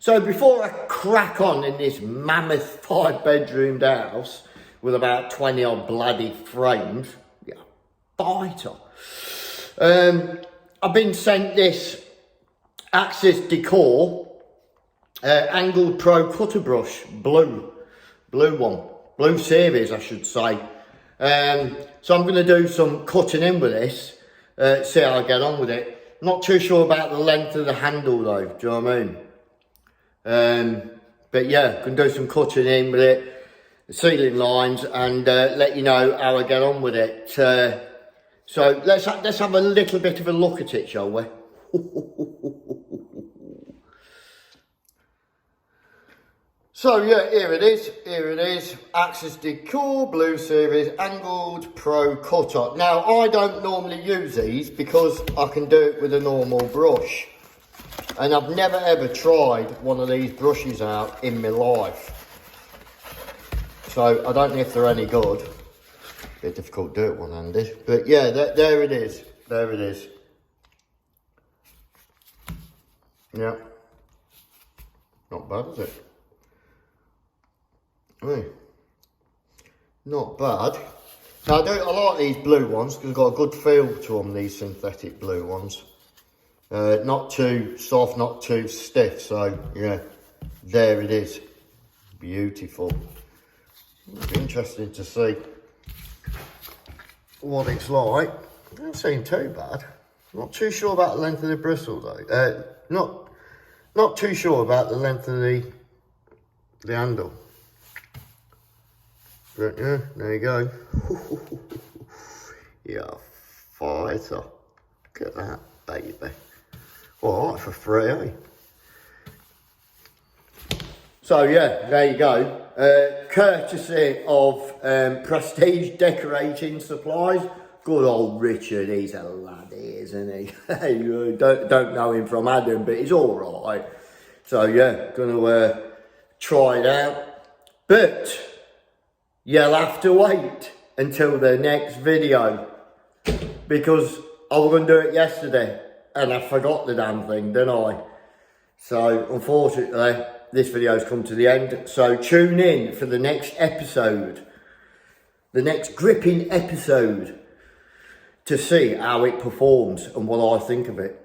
So before I crack on in this mammoth 5-bedroomed house with about 20 odd bloody frames, yeah, fighter. I've been sent this Axis Decor angled pro cutter brush, blue series I should say. So I'm going to do some cutting in with this, see how I get on with it. Not too sure about the length of the handle though, do you know what I mean? But yeah, can do some cutting in with it, sealing lines, and let you know how I get on with it. So let's have a little bit of a look at it, shall we? So yeah, here it is, Axis Decor Blue Series Angled Pro Cutter. Now I don't normally use these because I can do it with a normal brush. And I've never ever tried one of these brushes out in my life. So I don't know if they're any good. Bit difficult to do it one-handed. But yeah, there it is. There it is. Yeah. Not bad, is it? Hey. Not bad. Now I like these blue ones because they've got a good feel to them, these synthetic blue ones. Not too soft, not too stiff, so yeah, there it is. Beautiful. It'll be interesting to see what it's like. It doesn't seem too bad. Not too sure about the length of the bristle though. Not too sure about the length of the handle. But yeah, there you go. Yeah, fighter. Look at that, baby. Alright, for free, eh? So yeah, there you go. Courtesy of Prestige Decorating Supplies. Good old Richard, he's a laddie, isn't he? don't know him from Adam, but he's alright. So yeah, gonna try it out. But you'll have to wait until the next video, because I was going to do it yesterday and I forgot the damn thing, didn't I? So unfortunately this video's come to the end, so tune in for the next episode, the next gripping episode, to see how it performs and what I think of it.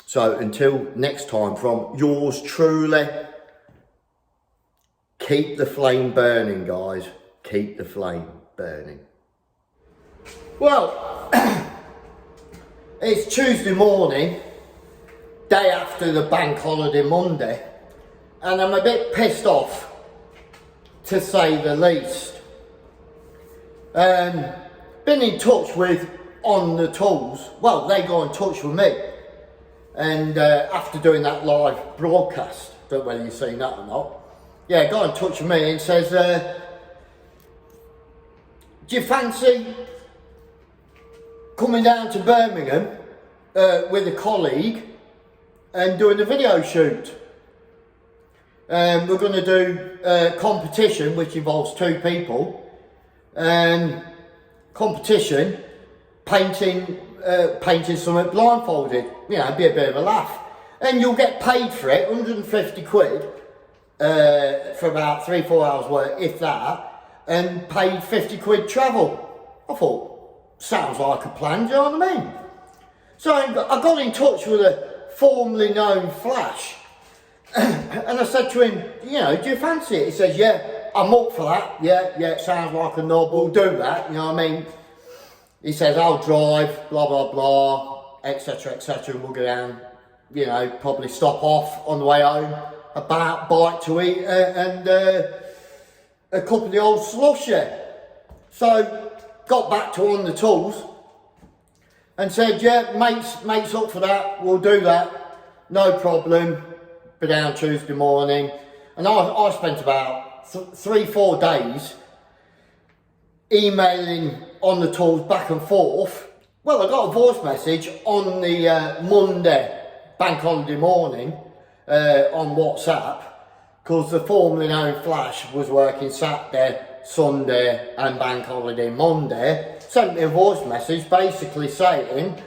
So until next time, from yours truly, keep the flame burning, guys. Keep the flame burning. Well, it's Tuesday morning, day after the bank holiday Monday, and I'm a bit pissed off, to say the least. Been in touch with On The Tools. Well, they got in touch with me, and after doing that live broadcast, don't know whether you've seen that or not. Yeah, got in touch with me and says, do you fancy coming down to Birmingham with a colleague and doing a video shoot? We're going to do a competition which involves 2 people. Competition, painting something blindfolded. You know, be a bit of a laugh. And you'll get paid for it, 150 quid for about 3-4 hours work, if that. And paid 50 quid travel. I thought, sounds like a plan, do you know what I mean? So I got in touch with a formerly known Flash, and I said to him, you know, do you fancy it? He says, yeah, I'm up for that. Yeah, it sounds like a knob, we'll do that, you know what I mean? He says, I'll drive, blah, blah, blah, etc, etc, we'll go down, you know, probably stop off on the way home, a bite to eat, and a cup of the old slushy. So got back to On The Tools and said, yeah, mate's up for that, we'll do that, no problem. Be down Tuesday morning. And I spent about 3-4 days emailing On The Tools back and forth. Well, I got a voice message on the Monday bank holiday morning on WhatsApp, because the formerly known Flash was working Saturday, Sunday and bank holiday Monday. Sent me a voice message basically saying,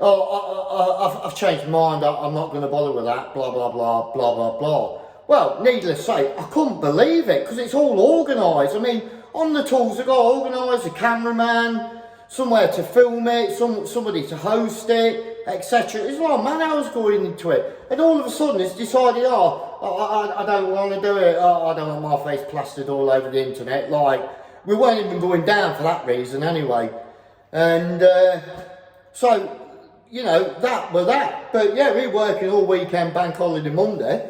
I've changed my mind, I'm not going to bother with that, blah, blah, blah, blah, blah, blah. Well, needless to say, I couldn't believe it, because it's all organised. I mean, on the tools, they've got organised, a cameraman, somewhere to film it, somebody to host it, etc. It's like man hours going into it. And all of a sudden, it's decided, I don't want to do it, I don't want my face plastered all over the internet. Like, we weren't even going down for that reason anyway. And so, you know, that were that. But yeah, we're working all weekend, bank holiday Monday.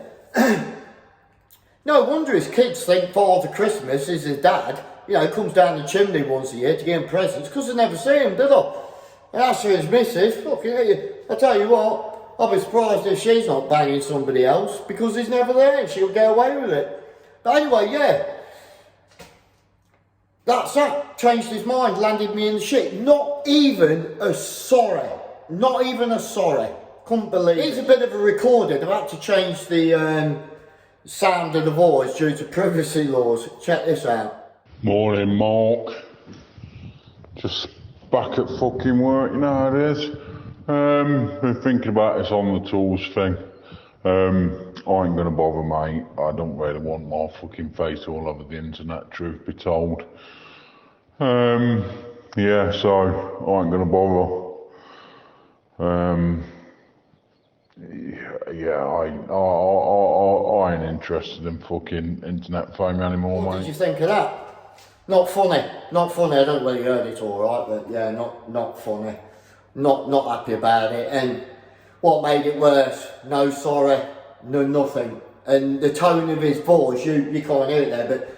No wonder his kids think Father Christmas is his dad. You know, comes down the chimney once a year to give him presents, because they never see him, do they? And as for his missus, fucking, I tell you what, I'll be surprised if she's not banging somebody else, because he's never there and she'll get away with it. But anyway, yeah. That's that. Changed his mind, landed me in the shit. Not even a sorry. Not even a sorry. Couldn't believe it. Here's a bit of a recording. I've had to change the sound of the voice due to privacy laws. Check this out. Morning, Mark. Just back at fucking work, you know how it is. Been thinking about this on the tools thing. I ain't gonna bother, mate. I don't really want my fucking face all over the internet, truth be told. Yeah, so I ain't gonna bother. Yeah, I ain't interested in fucking internet fame anymore, What mate. did you think of that? Not funny. Not funny. I don't really heard it all right, but yeah, not funny. Not happy about it. And what made it worse? No sorry, no nothing. And the tone of his voice, you can't hear it there, but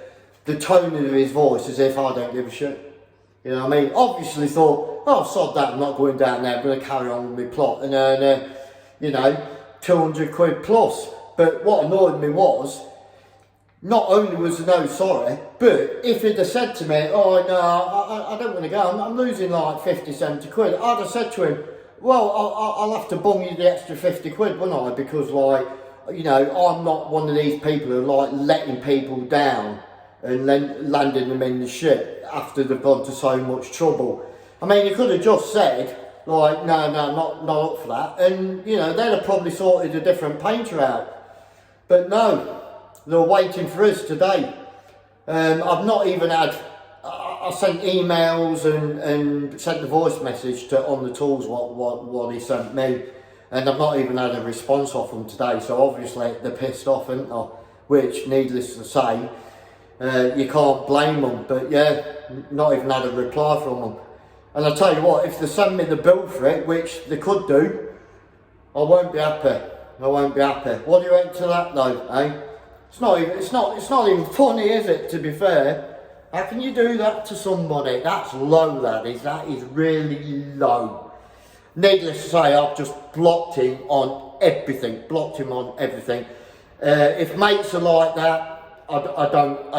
the tone of his voice as if I don't give a shit. You know what I mean? Obviously thought, oh, sod that, I'm not going down there, I'm going to carry on with my plot and earn, you know, 200 quid plus. But what annoyed me was, not only was there no sorry, but if he'd have said to me, oh no, I don't want to go, I'm losing like 50, 70 quid, I'd have said to him, well, I'll have to bung you the extra 50 quid, wouldn't I? Because, like, you know, I'm not one of these people who like letting people down and then landing them in the shit after they've gone to so much trouble. I mean, he could have just said, like, no, not up for that, and, you know, they'd have probably sorted a different painter out. But no, they're waiting for us today. I've not even had, I sent emails and sent the voice message to on the tools what he sent me, and I've not even had a response off them today, so obviously they're pissed off, aren't they? Which, needless to say, you can't blame them, but yeah, not even had a reply from them. And I tell you what, if they send me the bill for it, which they could do, I won't be happy. I won't be happy. What do you reckon to that though, eh? It's not even funny, is it, to be fair? How can you do that to somebody? That's low, that is. That is really low. Needless to say, I've just blocked him on everything. If mates are like that, I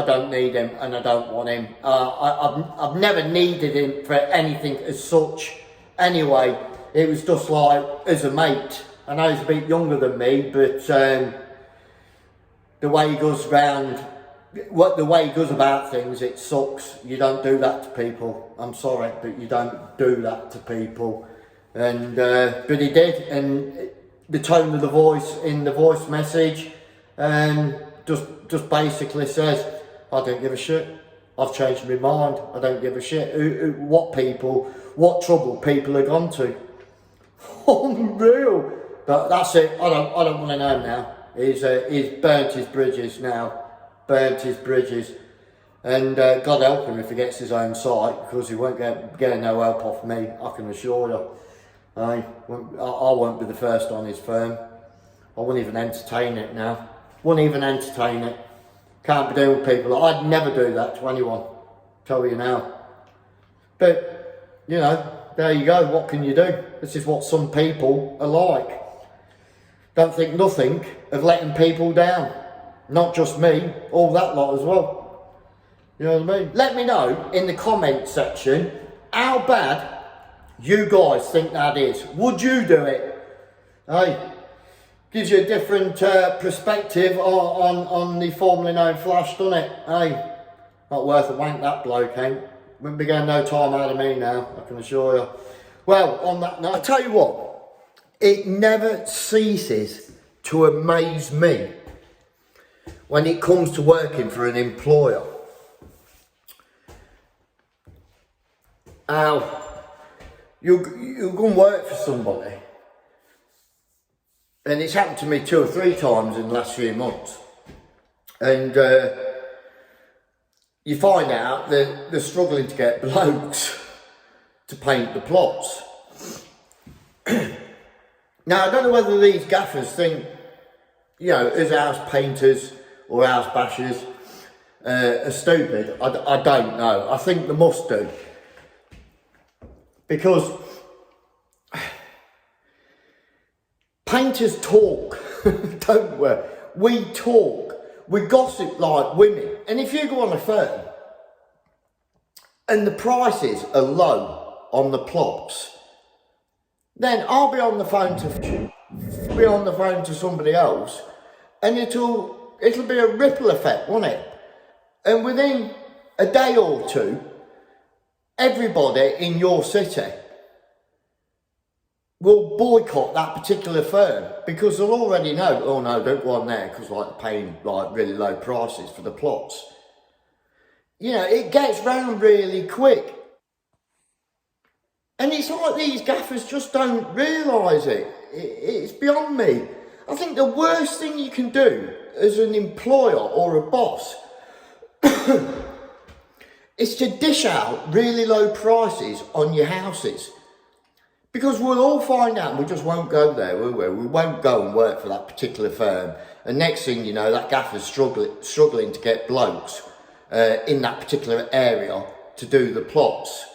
don't need him and I don't want him. I've never needed him for anything as such. Anyway, it was just like, as a mate. I know he's a bit younger than me, but the way he goes around, the way he goes about things, it sucks. You don't do that to people. I'm sorry, but you don't do that to people. And but he did, and the tone of the voice in the voice message, just basically says, I don't give a shit. I've changed my mind. I don't give a shit. What trouble people have gone to. Unreal. But that's it. I don't want to know now. He's burnt his bridges now. Burnt his bridges. And God help him if he gets his own site, because he won't get no help off me, I can assure you. I won't be the first on his firm. I wouldn't even entertain it now. Wouldn't even entertain it. Can't be doing with people. I'd never do that to anyone. Tell you now. But, you know, there you go. What can you do? This is what some people are like. Don't think nothing of letting people down. Not just me, all that lot as well. You know what I mean? Let me know in the comment section how bad you guys think that is. Would you do it? Hey, gives you a different perspective on the formerly known Flash, doesn't it? Hey, not worth a wank that bloke, ain't. Wouldn't be getting no time out of me now, I can assure you. Well, on that note, I tell you what, it never ceases to amaze me when it comes to working for an employer. How you go and work for somebody, and it's happened to me 2 or 3 times in the last few months, and you find out that they're struggling to get blokes to paint the plots. Now, I don't know whether these gaffers think, you know, as house painters or house bashers are stupid. I don't know. I think they must do. Because painters talk, don't we? We talk. We gossip like women. And if you go on a firm and the prices are low on the plots, then I'll be on the phone to somebody else, and it'll be a ripple effect, won't it? And within a day or two, everybody in your city will boycott that particular firm because they'll already know, oh no, don't go on there because like they're paying like really low prices for the plots. You know, it gets round really quick. And it's like these gaffers just don't realise it. It's beyond me. I think the worst thing you can do as an employer or a boss is to dish out really low prices on your houses. Because we'll all find out and we just won't go there, will we? We won't go and work for that particular firm. And next thing you know, that gaffer's struggling to get blokes in that particular area to do the plots.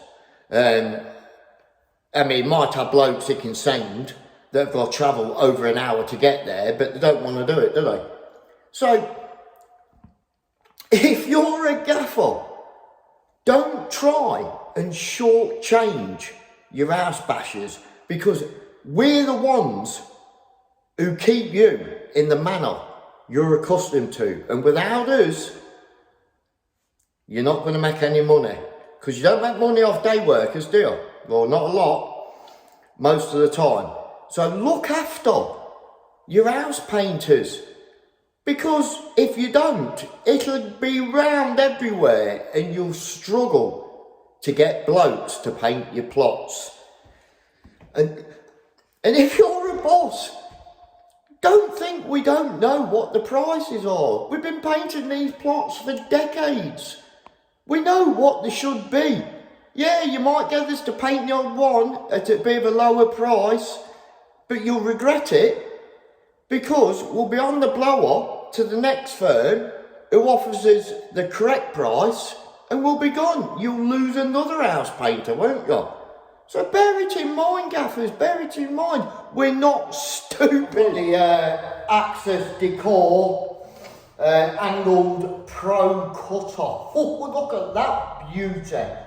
I mean, might have blokes he can send that have got to travel over an hour to get there, but they don't want to do it, do they? So, if you're a gaffer, don't try and shortchange your house bashers, because we're the ones who keep you in the manner you're accustomed to. And without us, you're not going to make any money. Because you don't make money off day workers, do you? Well, not a lot, most of the time. So look after your house painters. Because if you don't, it'll be round everywhere and you'll struggle to get blokes to paint your plots. And if you're a boss, don't think we don't know what the prices are. We've been painting these plots for decades. We know what they should be. Yeah, you might get us to paint the odd one at a bit of a lower price, but you'll regret it because we'll be on the blower to the next firm who offers us the correct price and we'll be gone. You'll lose another house painter, won't you? So bear it in mind, gaffers, bear it in mind. We're not stupid. The Access Decor angled pro cutter. Oh, look at that beauty.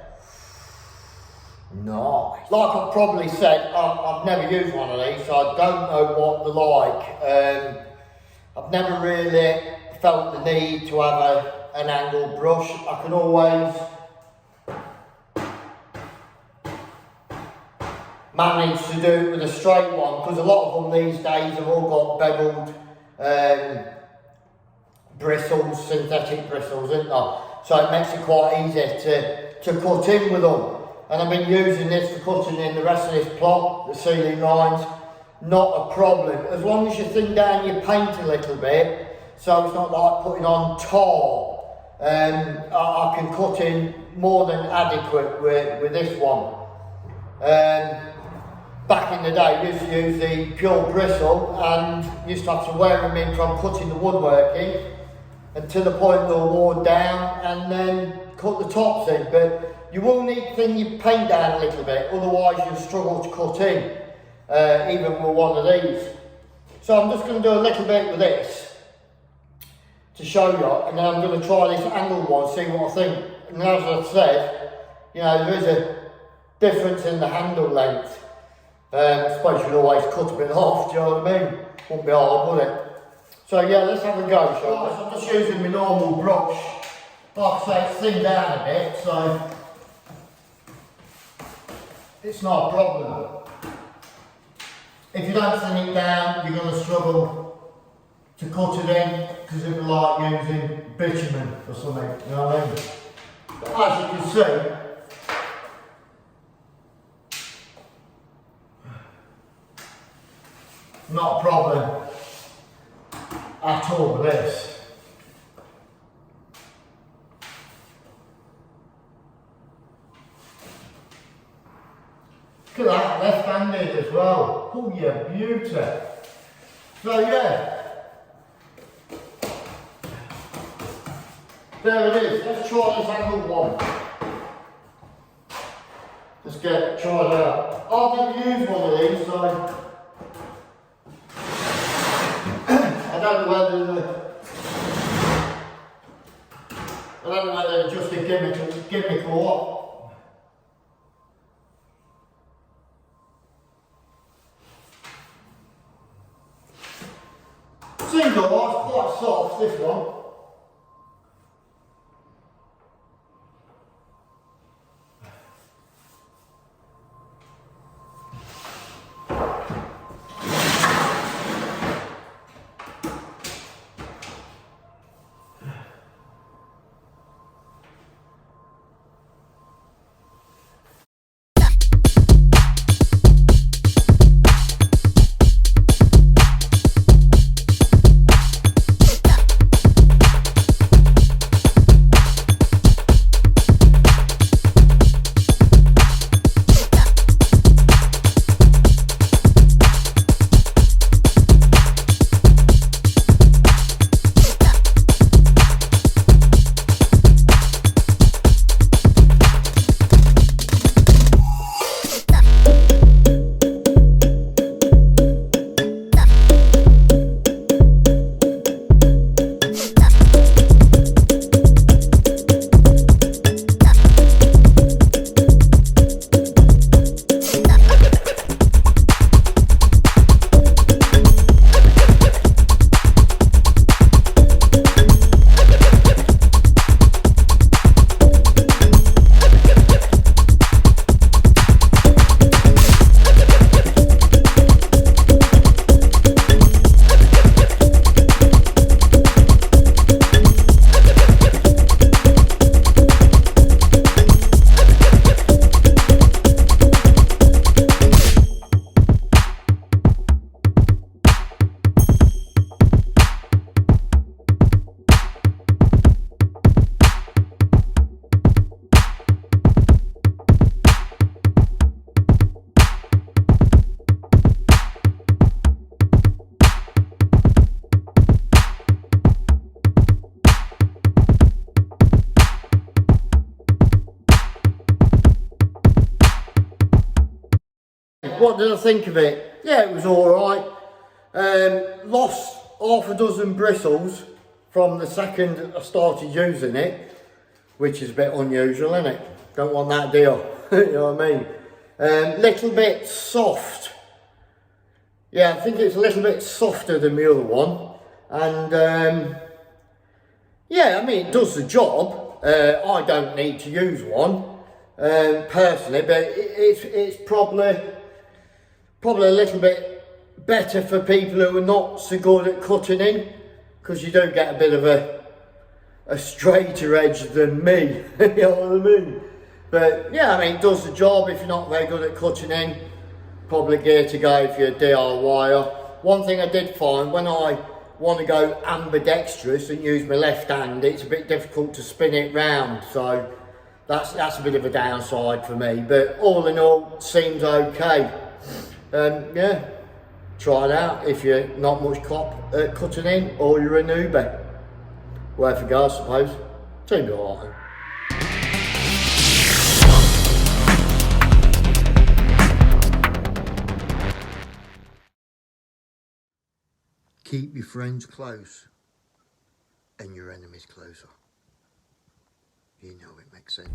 Nice. Like I've probably said, I've never used one of these, so I don't know what they're like. I've never really felt the need to have an angled brush. I can always manage to do it with a straight one, because a lot of them these days have all got beveled bristles, synthetic bristles, isn't there? So it makes it quite easy to cut in with them. And I've been using this for cutting in the rest of this plot, the ceiling lines. Not a problem, as long as you thin down your paint a little bit, so it's not like putting on tar. I can cut in more than adequate with this one. Back in the day, we used to use the pure bristle and used to have to wear them in from cutting the woodworking until the point they were worn down and then cut the tops in. But you will need to thin your paint down a little bit, otherwise you'll struggle to cut in, even with one of these. So I'm just going to do a little bit with this to show you, and then I'm going to try this angled one, see what I think. And as I've said, you know, there is a difference in the handle length. I suppose you could always cut a bit off, do you know what I mean? Wouldn't be hard, would it? So yeah, let's have a go, shall we? I'm just using my normal brush. Like I say, it's thinned down a bit, so it's not a problem. If you don't thin it down, you're going to struggle to cut it in because it'll be like using bitumen or something, you know what I mean? But as you can see, not a problem at all with this. Look at that, left-handed as well. Oh yeah, beauty. So yeah, there it is. Let's try this angle one. Let's try it out. I've never used one of these, so I don't know whether it's just a gimmick or what. Seems alright, it's quite soft, this one. What did I think of it? Yeah, it was alright. Lost half a dozen bristles from the second I started using it, which is a bit unusual, isn't it? Don't want that deal, you know what I mean? Little bit soft. Yeah, I think it's a little bit softer than the other one. And yeah, I mean, it does the job. I don't need to use one personally, but it's probably a little bit better for people who are not so good at cutting in, because you do get a bit of a straighter edge than me, you know what I mean? But yeah, I mean, it does the job. If you're not very good at cutting in, probably gear to go if you're a DIYer. One thing I did find, when I want to go ambidextrous and use my left hand, it's a bit difficult to spin it round, so that's a bit of a downside for me. But all in all, it seems okay. Yeah, try it out if you're not much cop at cutting in, or you're a newbie. Worth a go, I suppose. Seems alright. Keep your friends close and your enemies closer. You know it makes sense.